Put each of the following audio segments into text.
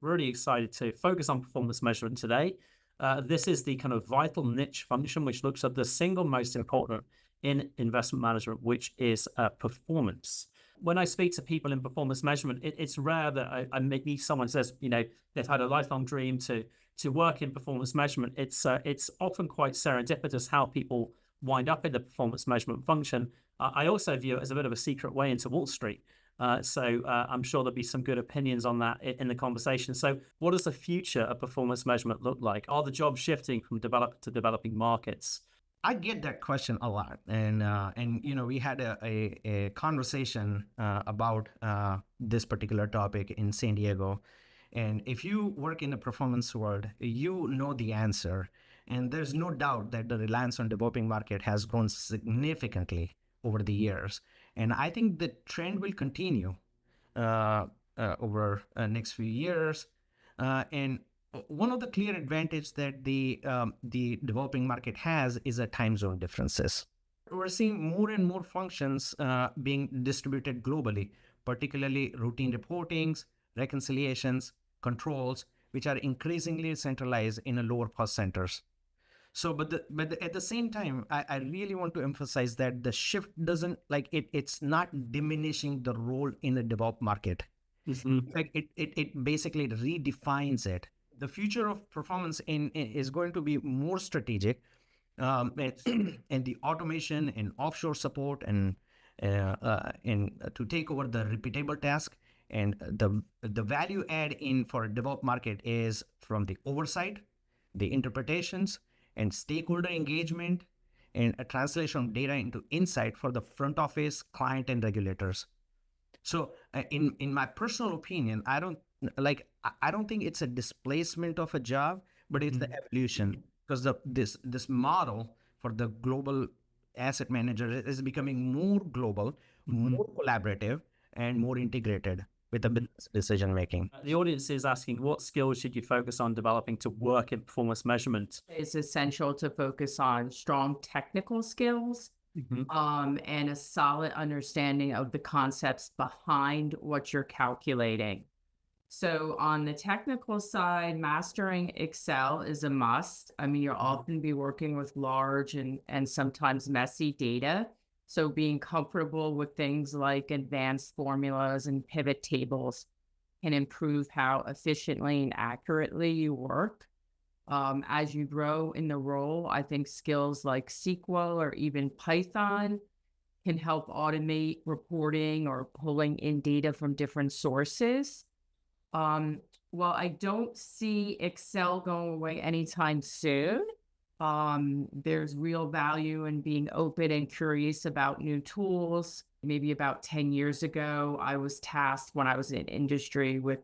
Really excited to focus on performance measurement today. This is the kind of vital niche function which looks at the single most important in investment management, which is performance. When I speak to people in performance measurement, it's rare that I meet someone who says, they've had a lifelong dream to work in performance measurement. It's often quite serendipitous how people wind up in the performance measurement function. I also view it as a bit of a secret way into Wall Street. So I'm sure there'll be some good opinions on that in the conversation. So what does the future of performance measurement look like? Are the jobs shifting from developed to developing markets? I get that question a lot, and we had a conversation about this particular topic in San Diego. And if you work in the performance world, you know the answer. And there's no doubt that the reliance on developing market has grown significantly over the years. And I think the trend will continue over next few years. And one of the clear advantages that the developing market has is a time zone differences. We're seeing more and more functions being distributed globally, particularly routine reportings, reconciliations, controls, which are increasingly centralized in a lower cost centers. So, but at the same time, I really want to emphasize that the shift doesn't it's not diminishing the role in the developed market. Mm-hmm. Like it basically redefines it. The future of performance is going to be more strategic, and the automation and offshore support and to take over the repeatable task. And the value add in for a developed market is from the oversight, the interpretations, and stakeholder engagement, and a translation of data into insight for the front office, client, and regulators. So, in my personal opinion, I don't think it's a displacement of a job, but it's the evolution, because this model for the global asset manager is becoming more global, more collaborative, and more integrated with the business decision making. The audience is asking, what skills should you focus on developing to work in performance measurement? It's essential to focus on strong technical skills, and a solid understanding of the concepts behind what you're calculating. So on the technical side, mastering Excel is a must. I mean, you'll often be working with large and sometimes messy data. So being comfortable with things like advanced formulas and pivot tables can improve how efficiently and accurately you work. As you grow in the role, I think skills like SQL or even Python can help automate reporting or pulling in data from different sources. Well, I don't see Excel going away anytime soon. There's real value in being open and curious about new tools. Maybe about 10 years ago, I was tasked when I was in industry with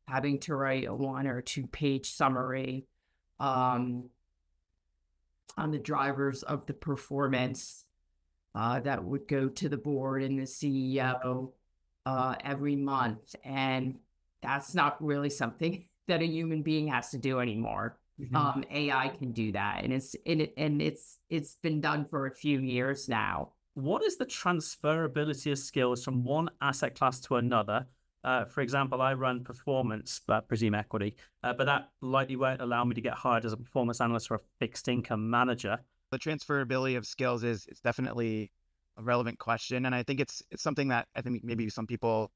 having to write a 1 or 2 page summary on the drivers of the performance that would go to the board and the CEO every month. And that's not really something that a human being has to do anymore. AI can do that, and it's been done for a few years now. What is the transferability of skills from one asset class to another? For example, I run performance, but presume equity, but that likely won't allow me to get hired as a performance analyst or a fixed income manager. The transferability of skills is definitely a relevant question, and I think it's something that I think maybe some people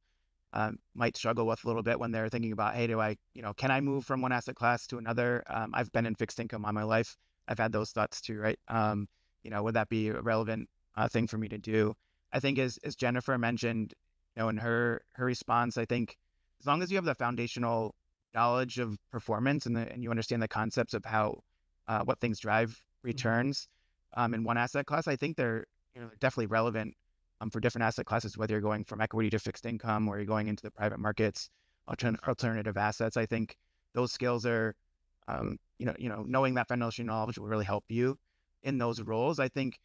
might struggle with a little bit when they're thinking about, hey, can I move from one asset class to another? I've been in fixed income all my life. I've had those thoughts too, right? Would that be a relevant thing for me to do? I think as Jennifer mentioned, in her response, I think as long as you have the foundational knowledge of performance and you understand the concepts of how what things drive returns in one asset class, I think they're definitely relevant for different asset classes, whether you're going from equity to fixed income or you're going into the private markets, alternative assets. I think those skills are, knowing that foundational knowledge will really help you in those roles. I think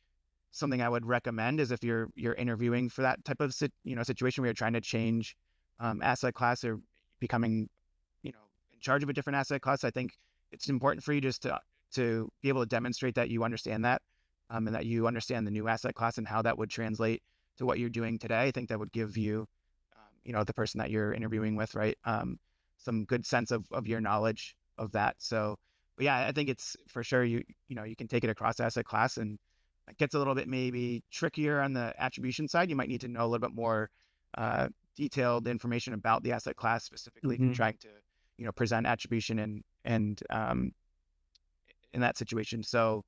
something I would recommend is if you're interviewing for that type of situation where you're trying to change asset class or becoming in charge of a different asset class, I think it's important for you just to be able to demonstrate that you understand that and that you understand the new asset class and how that would translate to what you're doing today. I think that would give you the person that you're interviewing with, right, some good sense of your knowledge of that. So, but yeah, I think it's for sure you can take it across asset class, and it gets a little bit maybe trickier on the attribution side. You might need to know a little bit more detailed information about the asset class specifically if you're trying to present attribution and in that situation. So,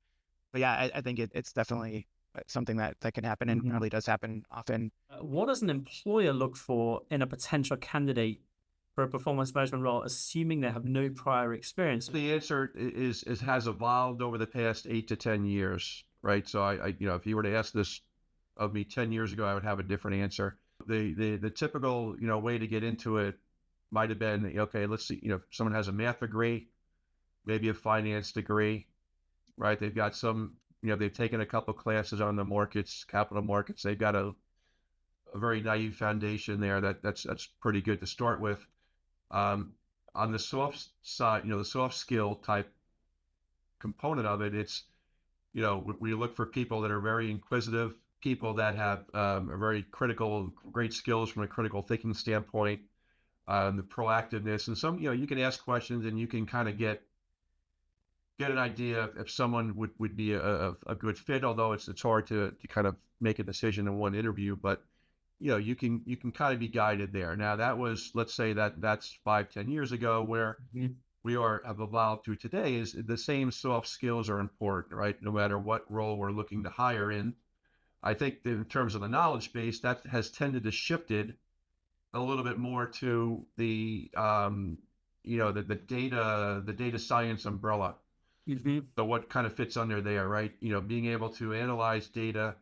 but yeah, I think it's definitely something that can happen and probably does happen often. What does an employer look for in a potential candidate for a performance management role, assuming they have no prior experience? The answer has evolved over the past 8 to 10 years, right? So I if you were to ask this of me 10 years ago, I would have a different answer. The typical, way to get into it might have been, okay, let's see, someone has a math degree, maybe a finance degree, right? They've got some, they've taken a couple classes on the markets, capital markets. They've got a very naive foundation there that's pretty good to start with. On the soft side, the soft skill type component of it, it's, we look for people that are very inquisitive, people that have a very great skills from a critical thinking standpoint, the proactiveness, and some, you can ask questions and you can kind of get an idea if someone would be a good fit, although it's hard to kind of make a decision in one interview, but you can kind of be guided there. Now that was, let's say that's 5-10 years ago. Where we have evolved to today is the same soft skills are important, right? No matter what role we're looking to hire in. I think that in terms of the knowledge base, that has tended to shifted a little bit more to the the data science umbrella. So what kind of fits under there, right? Being able to analyze data,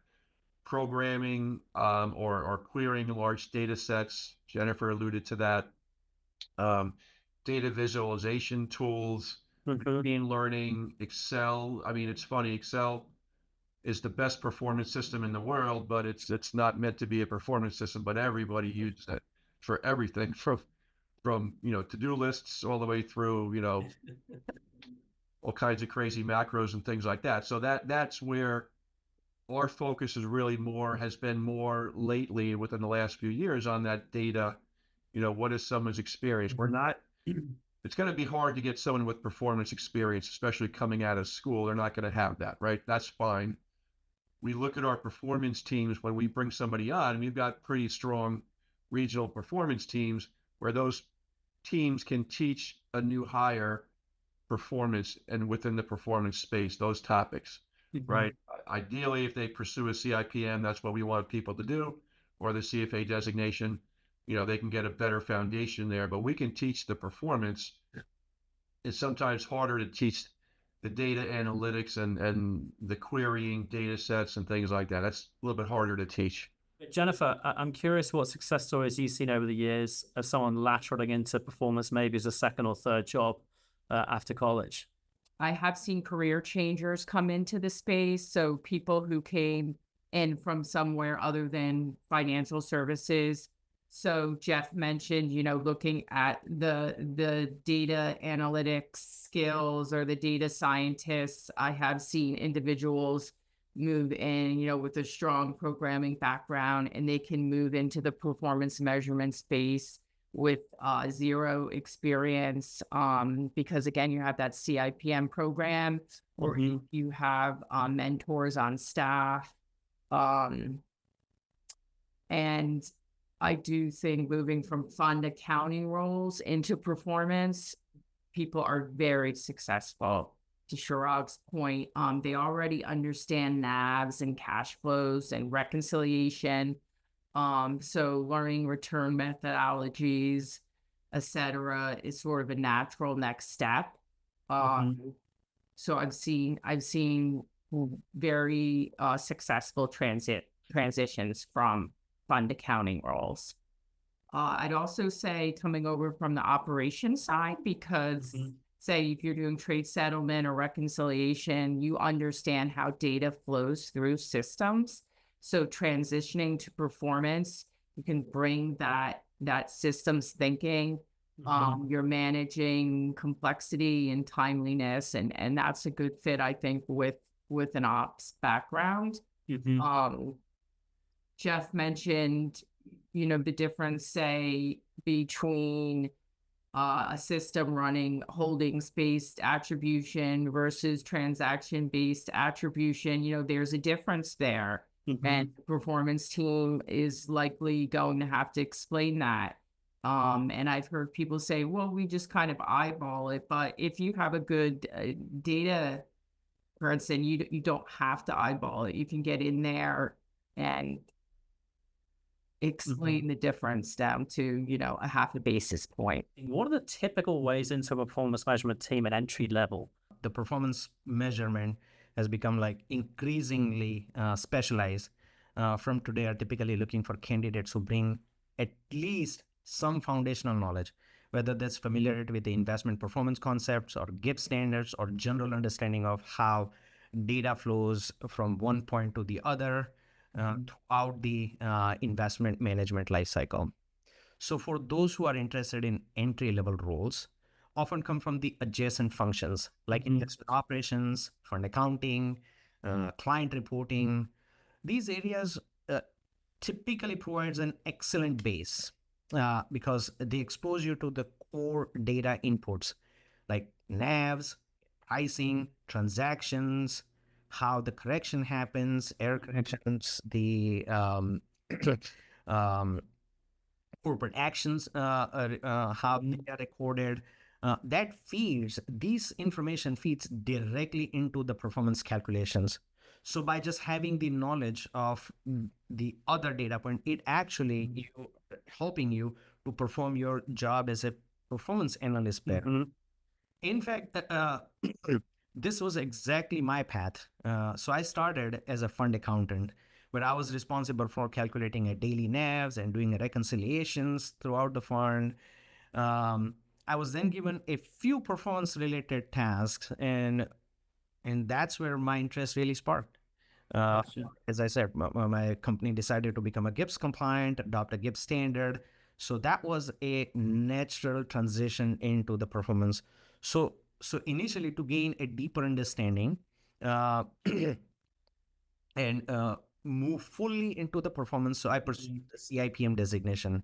programming or querying large data sets. Jennifer alluded to that. Data visualization tools, machine learning, Excel. I mean, it's funny, Excel is the best performance system in the world, but it's not meant to be a performance system, but everybody uses it for everything from to-do lists all the way through, all kinds of crazy macros and things like that. So that's where our focus has been more lately within the last few years on that data. What is someone's experience? It's going to be hard to get someone with performance experience, especially coming out of school. They're not going to have that, right? That's fine. We look at our performance teams when we bring somebody on, and we've got pretty strong regional performance teams where those teams can teach a new hire performance and within the performance space, those topics, right? Ideally, if they pursue a CIPM, that's what we want people to do, or the CFA designation, they can get a better foundation there, but we can teach the performance. It's sometimes harder to teach the data analytics and the querying data sets and things like that. That's a little bit harder to teach. Jennifer, I'm curious what success stories you've seen over the years of someone lateraling into performance, maybe as a second or third job after college. I have seen career changers come into the space. So people who came in from somewhere other than financial services. So Jeff mentioned, looking at the data analytics skills or the data scientists. I have seen individuals move in, with a strong programming background, and they can move into the performance measurement space with zero experience, because again, you have that CIPM program, or you have mentors on staff. And I do think moving from fund accounting roles into performance, people are very successful. To Chirag's point, they already understand NAVs and cash flows and reconciliation. So learning return methodologies, etc., is sort of a natural next step. So I've seen very successful transitions from fund accounting roles. I'd also say coming over from the operations side, because say if you're doing trade settlement or reconciliation, you understand how data flows through systems. So transitioning to performance, you can bring that systems thinking. You're managing complexity and timeliness, and that's a good fit, I think, with an ops background. Jeff mentioned, the difference, say, between a system running holdings-based attribution versus transaction-based attribution. There's a difference there. And the performance team is likely going to have to explain that. And I've heard people say, well, we just kind of eyeball it. But if you have a good data person, you don't have to eyeball it. You can get in there and explain the difference down to, a half a basis point. What are the typical ways into a performance measurement team at entry level? The performance measurement has become like increasingly specialized. From today are typically looking for candidates who bring at least some foundational knowledge, whether that's familiarity with the investment performance concepts or GIPS standards or general understanding of how data flows from one point to the other throughout the investment management lifecycle. So for those who are interested in entry-level roles, often come from the adjacent functions like investment operations, fund accounting, client reporting. These areas typically provides an excellent base because they expose you to the core data inputs like NAVs, pricing, transactions, how the correction happens, error corrections, the corporate actions, how they are recorded. These information feeds directly into the performance calculations. So by just having the knowledge of the other data point, it actually helping you to perform your job as a performance analyst better. In fact, this was exactly my path. So I started as a fund accountant, where I was responsible for calculating a daily NAVs and doing reconciliations throughout the fund. I was then given a few performance-related tasks, and that's where my interest really sparked. As I said, my company decided to become a GIPS compliant, adopt a GIPS standard. So that was a natural transition into the performance. So initially to gain a deeper understanding and move fully into the performance, so I pursued the CIPM designation.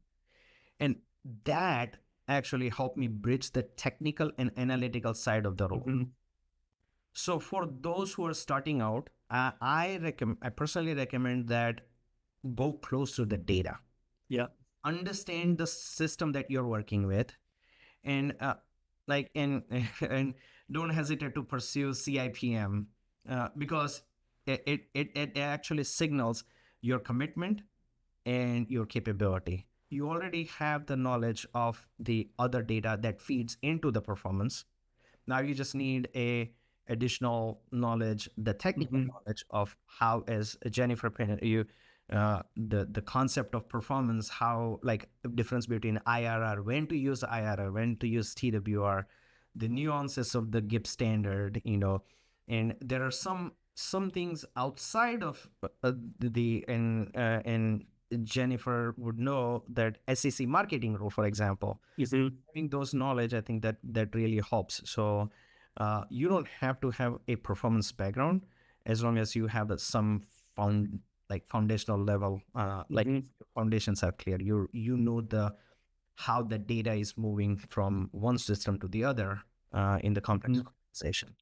And that actually helped me bridge the technical and analytical side of the role. So for those who are starting out, I personally recommend that go close to the data. Yeah. Understand the system that you're working with, and and don't hesitate to pursue CIPM because it actually signals your commitment and your capability. You already have the knowledge of the other data that feeds into the performance. Now you just need a additional knowledge, the technical knowledge of how, as Jennifer Penn, the concept of performance, how like the difference between IRR, when to use IRR, when to use TWR, the nuances of the GIPS standard, and there are some things outside of and Jennifer would know that SEC marketing rule, for example, having those knowledge, I think that really helps. So you don't have to have a performance background as long as you have some foundational level, foundations are clear. You know how the data is moving from one system to the other in the complex organization.